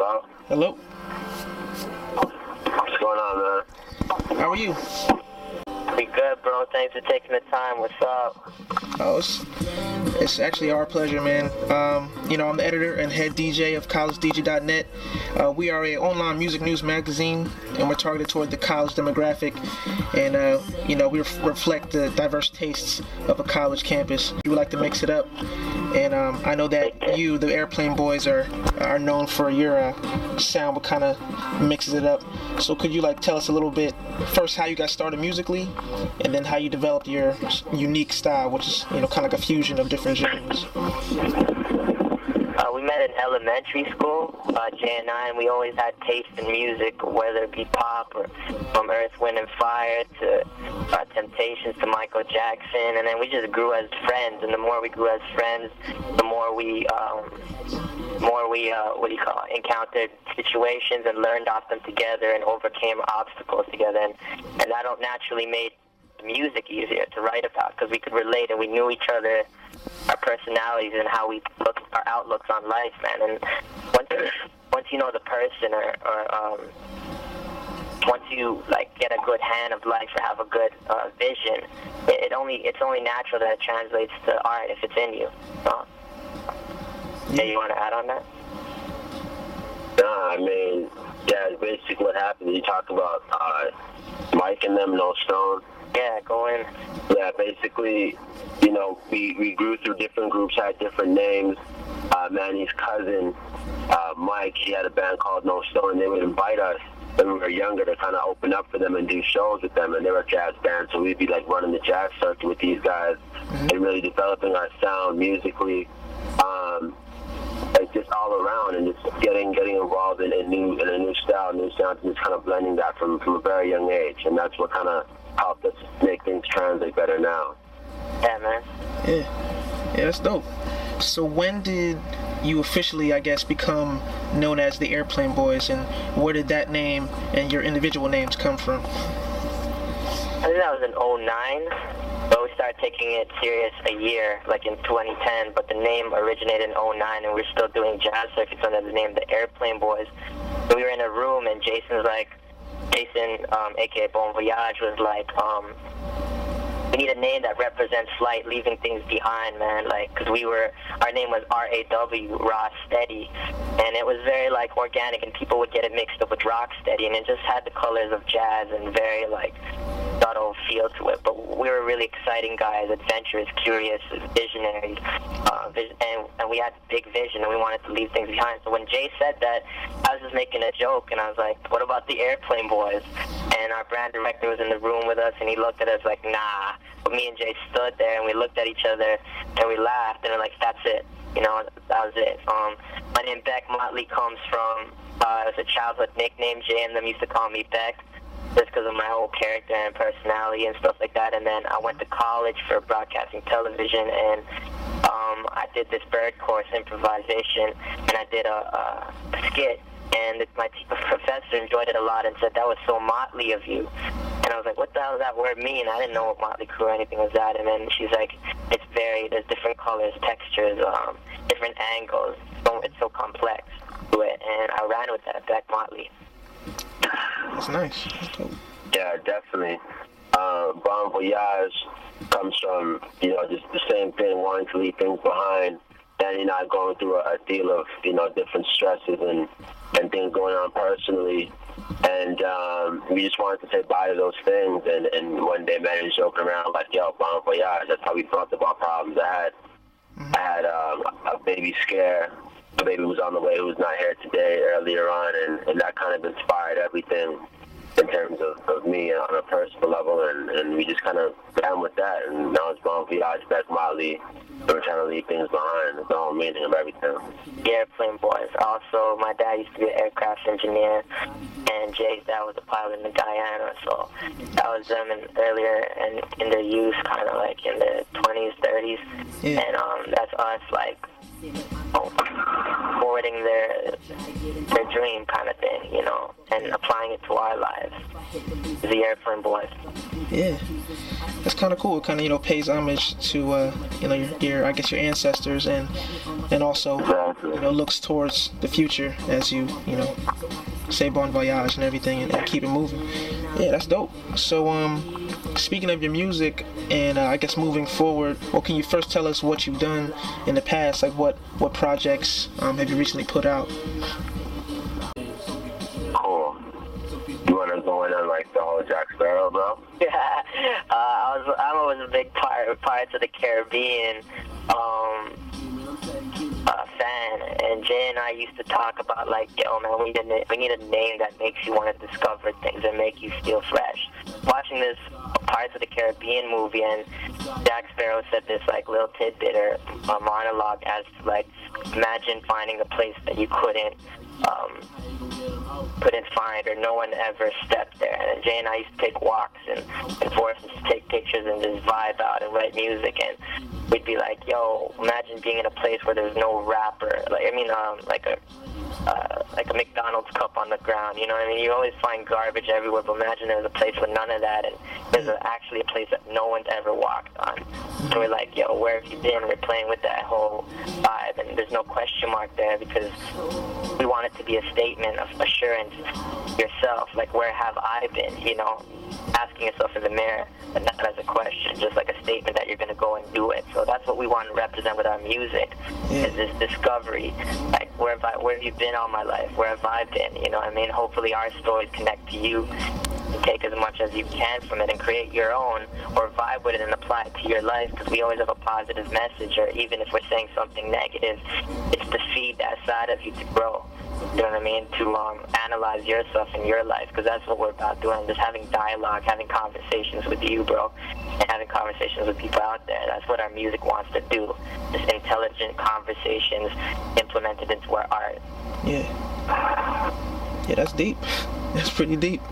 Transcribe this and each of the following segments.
Hello? Hello? What's going on, man? How are you? We good, bro. Thanks for taking the time. What's up? Oh, it's actually our pleasure, man. I'm the editor and head DJ of collegedj.net. We are a online music news magazine, and we're targeted toward the college demographic. And we reflect the diverse tastes of a college campus. We would like to mix it up. And I know that you, the Airplane Boys, are known for your sound, but kind of mixes it up. So could you tell us a little bit first how you got started musically, and then how you developed your unique style, which is kind of like a fusion of different genres? We met in elementary school, Jay and I, and we always had taste in music, whether it be pop or from Earth, Wind and Fire to Temptations to Michael Jackson, and then we just grew as friends. And the more we grew as friends, the more we encountered situations and learned off them together and overcame obstacles together, and that naturally made music easier to write about because we could relate and we knew each other, our personalities and how we look, our outlooks on life, man. And once you know the person, or once you get a good hand of life or have a good vision, it's only natural that it translates to art if it's in you. Yeah, you want to add on that? Nah, I mean, yeah, basically what happened. You talk about Mike and them, No Stone. Yeah, go in. Yeah, basically, we grew through different groups, had different names. Manny's cousin, Mike, he had a band called No Stone, and they would invite us when we were younger to kind of open up for them and do shows with them, and they were a jazz band, so we'd be running the jazz circuit with these guys and really developing our sound musically, just all around, and just getting involved in a new style, new sound, and just kind of blending that from a very young age, and that's what kind of helped us make things translate better now. Yeah, man. Yeah, that's dope. So when did you officially, I guess, become known as the Airplane Boys, and where did that name and your individual names come from? I think that was in 2009, but we started taking it serious a year, in 2010, but the name originated in 2009, and we were still doing jazz circuits under the name the Airplane Boys. So we were in a room, and Jason, aka Bon Voyage, was we need a name that represents flight, leaving things behind, man. Because our name was R-A-W, Raw Steady, and it was very organic, and people would get it mixed up with rock steady, and it just had the colors of jazz and very subtle feel to it. But we were really exciting guys, adventurous, curious, visionary, and we had big vision, and we wanted to leave things behind. So when Jay said that, I was just making a joke, and I was like, what about the Airplane Boys? And our brand director was in the room with us, and he looked at us like, nah. But me and Jay stood there, and we looked at each other, and we laughed, and we're like, that's it. That was it. My name Beck Motley comes from, it was a childhood nickname. Jay and them used to call me Beck, just because of my whole character and personality and stuff like that. And then I went to college for broadcasting television, and I did this bird course improvisation, and I did a skit. And my professor enjoyed it a lot and said, that was so motley of you. And I was like, what the hell does that word mean? I didn't know what Motley Crue or anything was that. And then she's like, there's different colors, textures, different angles. So it's so complex to it. And I ran with that, Beck Motley. That's nice. That's dope. Yeah, definitely. Bon Voyage comes from, just the same thing, wanting to leave things behind. And you're not going through a deal of, different stresses and things going on personally. And we just wanted to say bye to those things. And one day, man, was joking around yo, Bon Voyage. That's how we talked about problems. I had a baby scare. The baby was on the way who was not here today earlier on. And that kind of inspired everything in terms of me on a personal level. And we just kind of ran with that. And now it's Bon Voyage, Beck Motley. We're trying to leave things behind. It's the whole meaning of everything. The Airplane Boys. Also, my dad used to be an aircraft engineer, and Jay's dad was a pilot in Guyana, so that was them earlier and in their youth, kind of in their 20s, 30s. Yeah. And that's us, forwarding their dream kind of thing, you know, and applying it to our lives. The Airplane Boys. Yeah, that's kind of cool. It kind of, you know, pays homage to you know, your I guess your ancestors, and also you know, looks towards the future as you know, say bon voyage and everything, and keep it moving. Yeah, that's dope. So speaking of your music, and I guess moving forward, well, can you first tell us what you've done in the past? Like what projects have you recently put out? Cool. You want to go in on like the whole Jack Sparrow, bro? Yeah, I'm always a big Pirates of the Caribbean fan, and Jay and I used to talk about like, yo man, we need a name that makes you want to discover things and make you feel fresh. Watching this Pirates of the Caribbean movie, and Jack Sparrow said this like little tidbit or a monologue as to like, imagine finding a place that you couldn't find, or no one ever stepped there. And Jay and I used to take walks and force us to take pictures and just vibe out and write music, and we'd be like, yo, imagine being in a place where there's no wrapper, like a McDonald's cup on the ground, you know what I mean? You always find garbage everywhere, but imagine there's a place with none of that, and there's actually a place that no one's ever walked on. So we're like, yo, where have you been? We're playing with that whole vibe, and there's no question mark there, because we want it to be a statement of assurance yourself, like, where have I been, you know? Asking yourself in the mirror, but not as a question, just like a statement that you're going to go and do it. So that's what we want to represent with our music, is this discovery. Like, where have you been all my life? Where have I been? You know what I mean? Hopefully our stories connect to you, and take as much as you can from it and create your own, or vibe with it and apply it to your life, because we always have a positive message, or even if we're saying something negative, it's to feed that side of you to grow. You know what I mean? To analyze yourself and your life, because that's what we're about doing, just having dialogue, having conversations with you, bro, and having conversations with people out there. That's what our music wants to do, just intelligent conversations implemented into our art. Yeah, that's deep. That's pretty deep.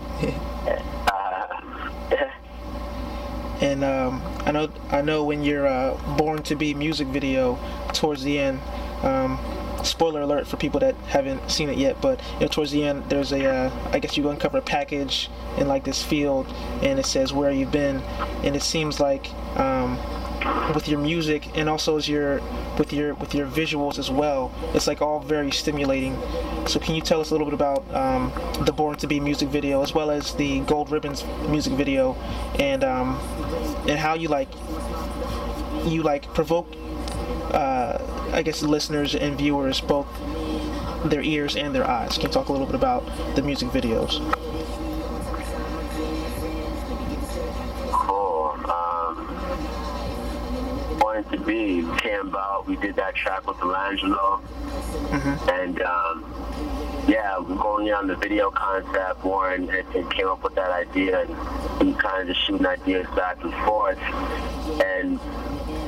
And I know when your Born to Be music video, towards the end, spoiler alert for people that haven't seen it yet, but you know, towards the end there's I guess you uncover a package in like this field, and it says where you've been, and it seems like with your music, and also with your visuals as well, it's like all very stimulating. So can you tell us a little bit about the Born to Be music video, as well as the Gold Ribbons music video, and how you provoke I guess listeners and viewers, both their ears and their eyes? Can you talk a little bit about the music videos? Cool. Born to Be came about, we did that track with Delangelo, and yeah, going on the video concept, Warren it came up with that idea, and we kind of just shooting ideas back and forth, and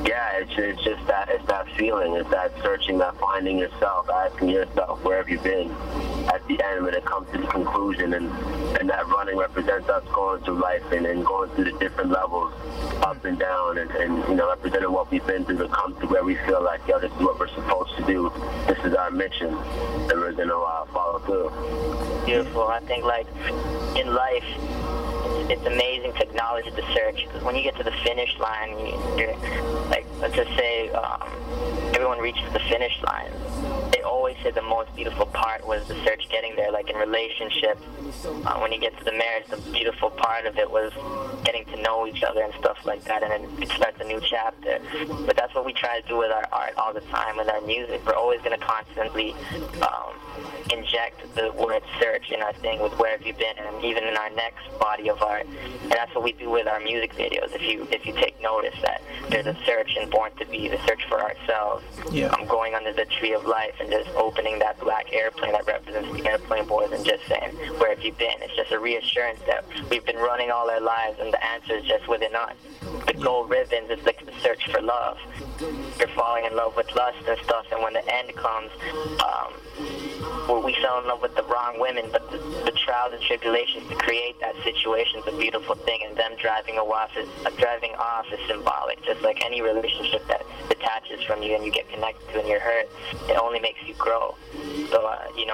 yeah, it's just that, it's that feeling, it's that searching, that finding yourself, asking yourself, where have you been? At the end, when it comes to the conclusion, and that running represents us going through life and going through the different levels, up and down, and you know, representing what we've been through to come to where we feel like, yo, this is what we're supposed to do, this is our mission, and we're going to follow through. Beautiful. I think, like, in life, it's amazing to acknowledge the search, because when you get to the finish line, you're like, let's just say everyone reaches the finish line, they always say the most beautiful part was the search getting there. Like in relationships, when you get to the marriage, the beautiful part of it was getting to know each other and stuff like that, and then it starts a new chapter. But that's what we try to do with our art all the time, with our music. We're always going to constantly inject the word search in our thing with where have you been, and even in our next body of art. And that's what we do with our music videos. If you take notice that there's a search in Born to Be, the search for ourselves. Yeah. I'm going under the tree of life and just opening that black airplane that represents the Airplane Boys and just saying, where have you been? It's just a reassurance that we've been running all our lives, and the answer is just within us. the gold ribbons is like the search for love. You're falling in love with lust and stuff, and when the end comes, well, we fell in love with the wrong women, but the trials and tribulations to create that situation is a beautiful thing, and them driving off is symbolic. Just like any relationship that detaches from you and you get connected to and you're hurt, it only makes you grow. So,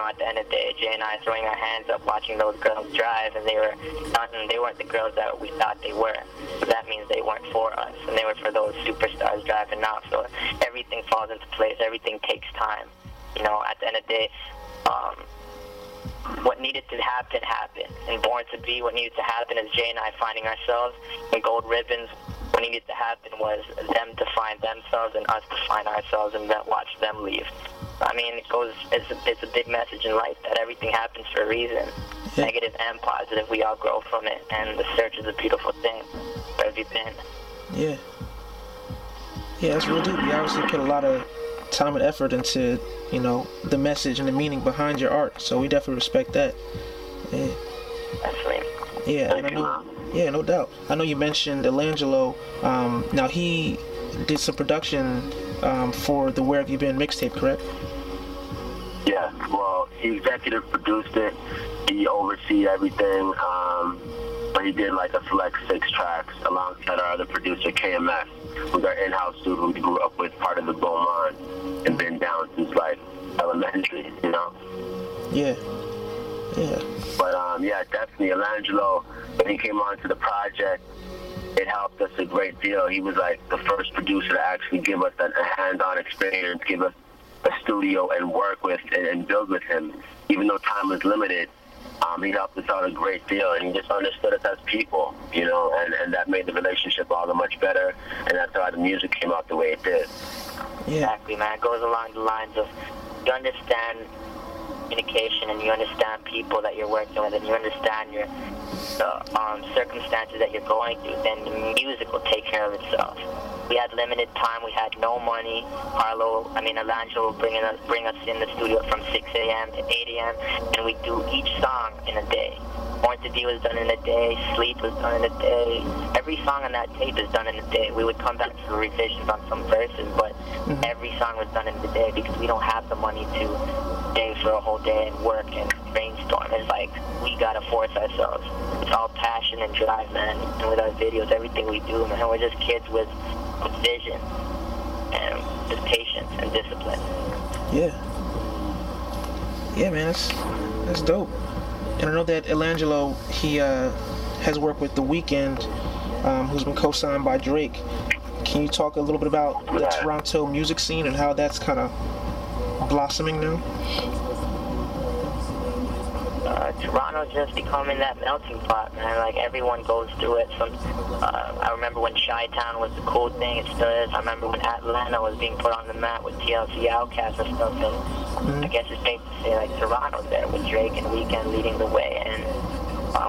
at the end of the day, Jay and I throwing our hands up watching those girls drive, and they weren't the girls that we thought they were. So that means they weren't for us, and they were for those superstars driving off. So everything falls into place. Everything takes time. At the end of the day, what needed to happen happened. And Born to Be, what needed to happen is Jay and I finding ourselves. And Gold Ribbons, what needed to happen was them to find themselves and us to find ourselves, and then watch them leave. I mean, it's a big message in life that everything happens for a reason. Yeah. Negative and positive, we all grow from it, and the search is a beautiful thing. Where have you been? Yeah. Yeah, that's real deep. You obviously put a lot of time and effort into, the message and the meaning behind your art. So we definitely respect that. Yeah. Definitely. Yeah, and I know. Yeah, no doubt. I know you mentioned Elangelo. Now he did some production for the Where Have You Been mixtape, correct? Yeah. Well, he executive produced it. He oversees everything. But he did like a select 6 tracks alongside our other producer, KMS, who's our in-house dude who we grew up with, part of the Beaumont, and been down since like elementary, Yeah. But yeah, definitely Elangelo, when he came onto the project, it helped us a great deal. He was like the first producer to actually give us a hands-on experience, give us a studio and work with and build with him. Even though time was limited, he helped us out a great deal, and he just understood us as people, and that made the relationship all the much better, and that's how the music came out the way it did. Yeah. Exactly, man. It goes along the lines of you understand communication, and you understand people that you're working with, and you understand the circumstances that you're going through, then the music will take care of itself. We had limited time. We had no money. Elangelo will bring us in the studio from 6 a.m. to 8 a.m., and we do each song in a day. Born to Be was done in a day. Sleep was done in a day. Every song on that tape is done in a day. We would come back to revisions on some verses, but every song was done in the day because we don't have the money to stay for a whole day and work and brainstorm. It's like we gotta force ourselves. It's all passion and drive, man. And with our videos, everything we do, man, we're just kids with vision and just patience and discipline. Yeah, man, that's dope. And I know that Elangelo, he has worked with The Weeknd, who's been co-signed by Drake. Can you talk a little bit about the Toronto music scene and how that's kind of blossoming now? Toronto's just becoming that melting pot, man. Like, everyone goes through it. I remember when Chi-Town was the cool thing, it still is. I remember when Atlanta was being put on the map with TLC, Outkast and stuff, and I guess it's safe to say, like, Toronto's there with Drake and Weeknd leading the way, and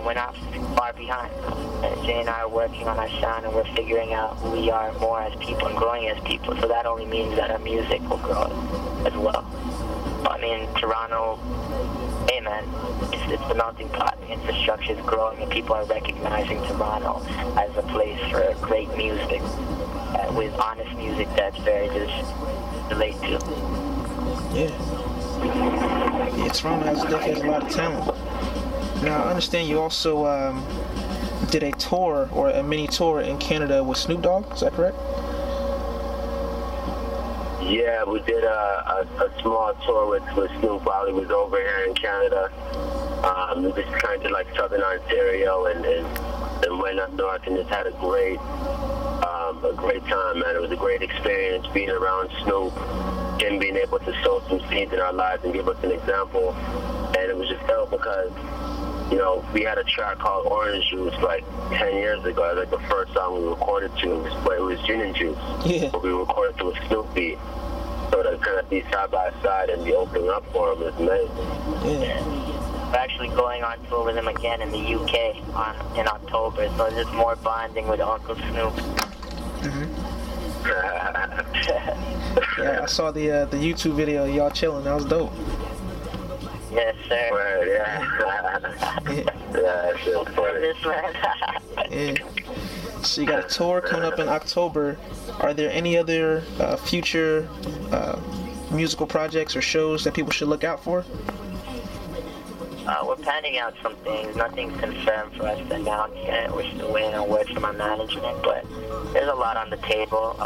we're not far behind. And Jay and I are working on our sound, and we're figuring out who we are more as people and growing as people, so that only means that our music will grow as well. Toronto, hey man, it's the melting pot. The infrastructure is growing, and people are recognizing Toronto as a place for great music, with honest music that's very just relate to. Yeah, Toronto definitely has a lot of talent. Now, I understand you also did a tour, or a mini tour in Canada with Snoop Dogg, is that correct? Yeah, we did a small tour with Snoop while he was over here in Canada. We just kind of did like Southern Ontario and went up north, and just had a great time, man. It was a great experience being around Snoop, him being able to sow some seeds in our lives and give us an example. And it was just dope because, we had a track called Orange Juice like 10 years ago. It was like the first song we recorded to, but it was Gin and Juice. Yeah. But we recorded to a Snoop beat. So to kind of be side by side and be opening up for him is amazing. Yeah. We're actually going on tour with him again in the UK in October, so it's just more bonding with Uncle Snoop. Yeah, I saw the YouTube video of y'all chilling. That was dope. Yes, sir. Right, yeah. Yeah, that's so funny. This man. Yeah. So you got a tour coming up in October. Are there any other future musical projects or shows that people should look out for? We're planning out some things. Nothing's confirmed for us to announce yet. We're still waiting on word from our management, but there's a lot on the table.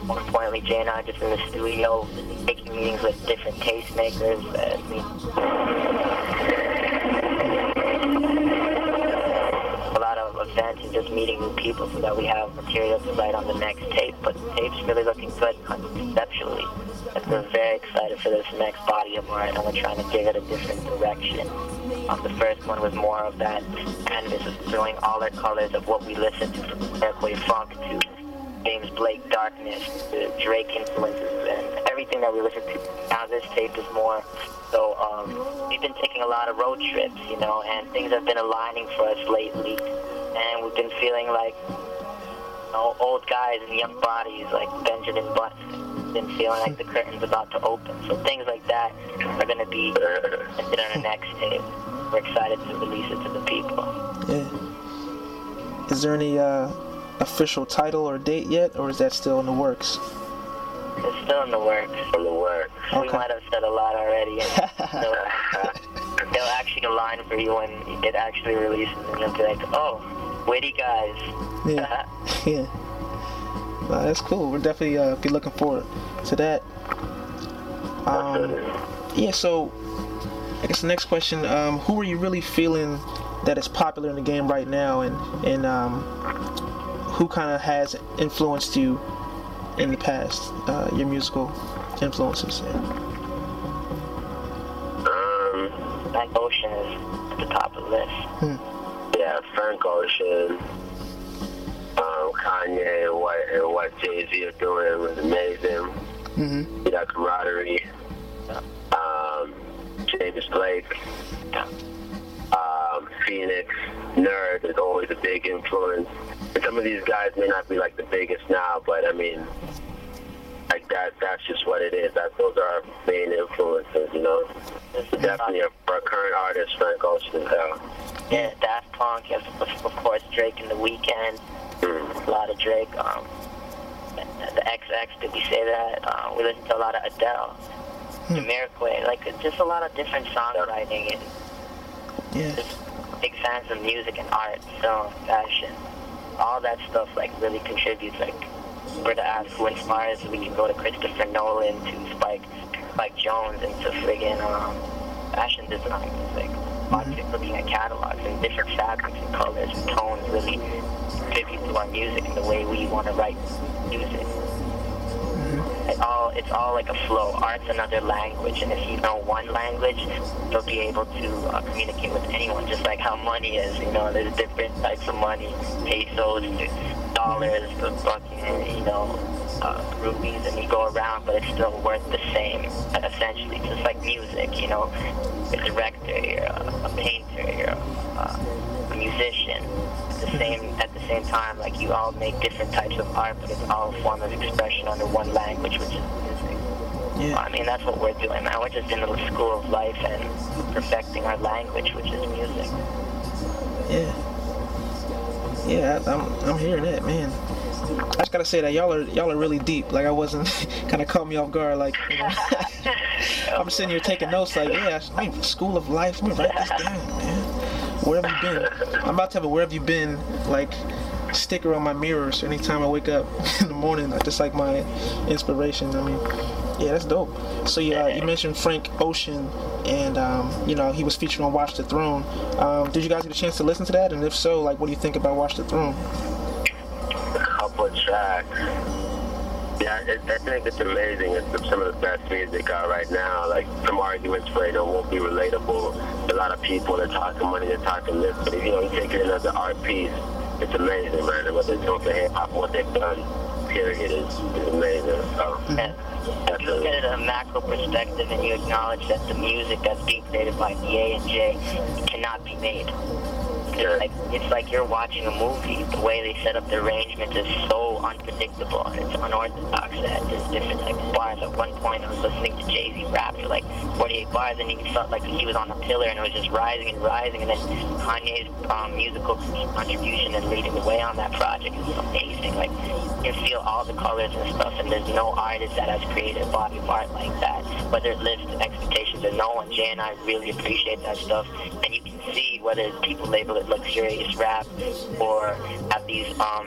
More importantly, Jay and I are just in the studio taking meetings with different tastemakers. A lot of events and just meeting new people so that we have material to write on the next tape. But the tape's really looking good conceptually. We're very excited for this next body of art, and we're trying to give it a different direction. The first one was more of that canvas of throwing all our colors of what we listened to, from Airquay Funk to James Blake Darkness to Drake influences and everything that we listen to. Now this tape is more so we've been taking a lot of road trips, you know, and things have been aligning for us lately, and we've been feeling like, you know, old guys and young bodies like Benjamin Button. Been feeling like the curtain's about to open. So things like that are going to be presented on the next tape. We're excited to release it to the people. Yeah. Is there any official title or date yet, or is that still in the works? It's still in the works. Okay. We might have said a lot already. So, they'll actually align for you when it actually releases, and you'll be like, oh, witty guys. Yeah. Yeah. That's cool. We're definitely be looking forward to that. Yeah, so I guess the next question, who are you really feeling that is popular in the game right now, and who kind of has influenced you in the past, your musical influences? Frank Ocean is at the top of the list. Yeah, Frank Ocean. Kanye and what Jay-Z are doing was amazing. That camaraderie. James Blake. Phoenix. Nerd is always a big influence. And some of these guys may not be like the biggest now, but I mean, like that's just what it is. Those are our main influences, you know. Definitely for a current artist, Frank Ocean. Yeah, Daft Punk, yes, of course, Drake and The Weeknd. A lot of Drake, the XX, did we say that? We listened to a lot of Adele, Jamiroquai, like just a lot of different songwriting, and just big fans of music and art, film, fashion, all that stuff like really contributes. Like, if we were to ask who inspires, we can go to Christopher Nolan, to Spike Jonze, and to friggin' fashion design. Like, looking at catalogs and different fabrics and colors and tones really contribute to our music and the way we want to write music. It's all like a flow. Art's another language, and if you know one language, you'll be able to communicate with anyone, just like how money is. You know, there's different types of money, pesos, dollars, fucking, you know, rupees, and you go around, but it's still worth the same, essentially, just like music, you know. A director, you're a painter, you're a musician. At the same time, like, you all make different types of art, but it's all a form of expression under one language, which is music. Yeah. I mean, that's what we're doing, man. We're just in the school of life and perfecting our language, which is music. Yeah, I'm hearing that, man. I just gotta say that y'all are really deep. Like, I wasn't kind of caught me off guard. Like, you know, I'm sitting here taking notes. Like, yeah, school of life. Let me write this down, man. Where have you been? I'm about to have a "Where have you been" like sticker on my mirror. So anytime I wake up in the morning, that's just like my inspiration. I mean, yeah, that's dope. So you mentioned Frank Ocean, and you know, he was featured on Watch the Throne. Did you guys get a chance to listen to that? And if so, like, what do you think about Watch the Throne? A couple of tracks. Yeah, I think it's amazing. It's some of the best music out right now. Like, some arguments for it won't be relatable. A lot of people, they're talking money, they're talking this, but if you take it as an art piece, it's amazing, man. And what they're doing for hip hop, what they've done, period, is amazing. So, if you look at it at a macro perspective and you acknowledge that the music that's being created by DA and J cannot be made. It's like you're watching a movie. The way they set up the arrangements is so unpredictable and it's unorthodox that there's different like bars. At one point, I was listening to Jay-Z rap for like 48 bars, and he felt like he was on a pillar, and it was just rising and rising. And then Kanye's musical contribution and leading the way on that project is amazing. Like you can feel all the colors and stuff, and there's no artist that has created a body of art like that. Whether it lives to expectations or no one, Jay and I really appreciate that stuff, and you can see whether people label it luxurious rap or have these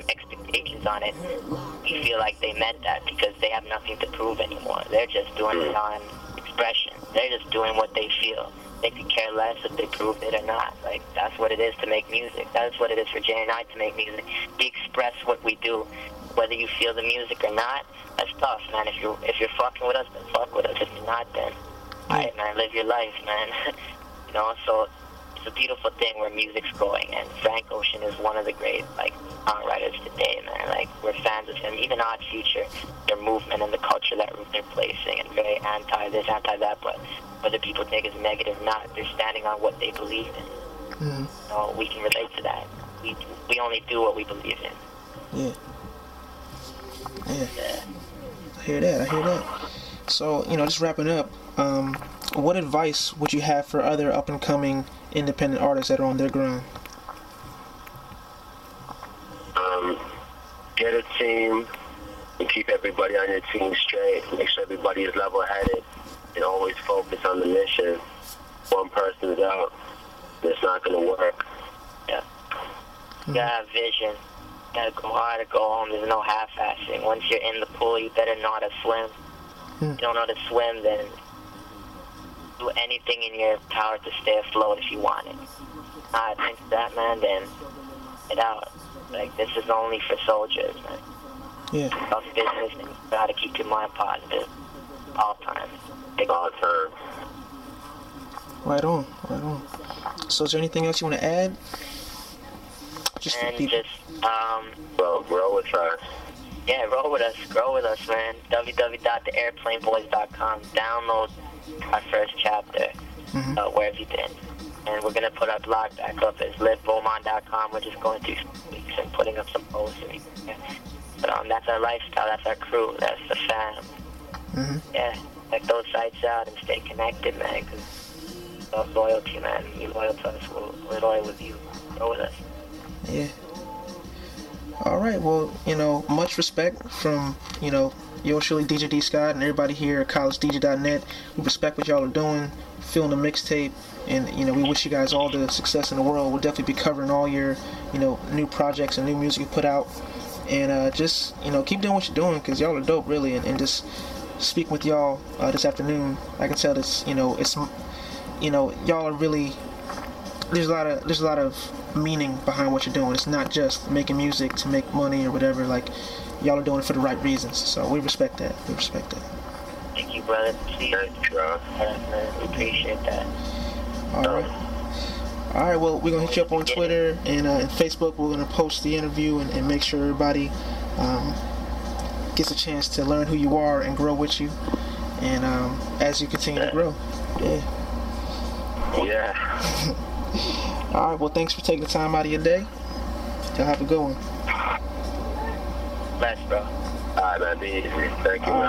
expectations on it. You feel like they meant that because they have nothing to prove anymore. They're just doing it on expression. They're just doing what they feel. They could care less if they prove it or not. Like, that's what it is to make music. That's what it is for Jay and I to make music. We express what we do. Whether you feel the music or not, that's tough, man. If you're fucking with us, then fuck with us. If you're not, then alright, man, live your life, man. You know, so it's a beautiful thing where music's going, and Frank Ocean is one of the great, like, songwriters today, man. Like, we're fans of him. Even Odd Future, their movement and the culture that they're placing, and very anti-this, anti-that, but whether people take it as negative or not, they're standing on what they believe in. So we can relate to that. We only do what we believe in. Yeah. I hear that. So, you know, just wrapping up, what advice would you have for other up-and-coming independent artists that are on their grind? Get a team and keep everybody on your team straight. Make sure everybody is level-headed and always focus on the mission. One person is out, it's not going to work. Yeah. You gotta have vision. You gotta go hard or go home. There's no half-assing. Once you're in the pool, you better know how to swim. If you don't know how to swim, then do anything in your power to stay afloat if you want it. Thanks to that, man, then get out. Like, this is only for soldiers, man. Yeah. It's business, and you gotta keep your mind positive all times. All time. Right on. So is there anything else you want to add? Well, roll with us. Yeah, roll with us, grow with us, man. www.theairplaneboys.com. Download our first chapter, Where Have You Been? And we're going to put our blog back up as livebeaumont.com. We're just going through some weeks and putting up some posts. But that's our lifestyle, that's our crew, that's the fam. Yeah, check those sites out and stay connected, man, because love loyalty, man. You're loyal to us, we're loyal with you. Grow with us. Yeah. All right. Well, you know, much respect from, you know, yours truly, DJ D Scott, and everybody here at collegedj.net. We respect what y'all are doing, feeling the mixtape, and, you know, we wish you guys all the success in the world. We'll definitely be covering all your, you know, new projects and new music you put out. And just, you know, keep doing what you're doing, because y'all are dope, really. And just speaking with y'all this afternoon, I can tell this, you know, it's, you know, y'all are really, there's a lot of meaning behind what you're doing. It's not just making music to make money or whatever. Like, y'all are doing it for the right reasons. So we respect that. Thank you, brother. See you. We appreciate that. All right. Well, we're gonna hit you up on Twitter and Facebook. We're gonna post the interview and make sure everybody gets a chance to learn who you are and grow with you. And as you continue to grow. Yeah. All right, well, thanks for taking the time out of your day. Y'all have a good one. Bless, bro. All right, man. Be easy. Thank you, man.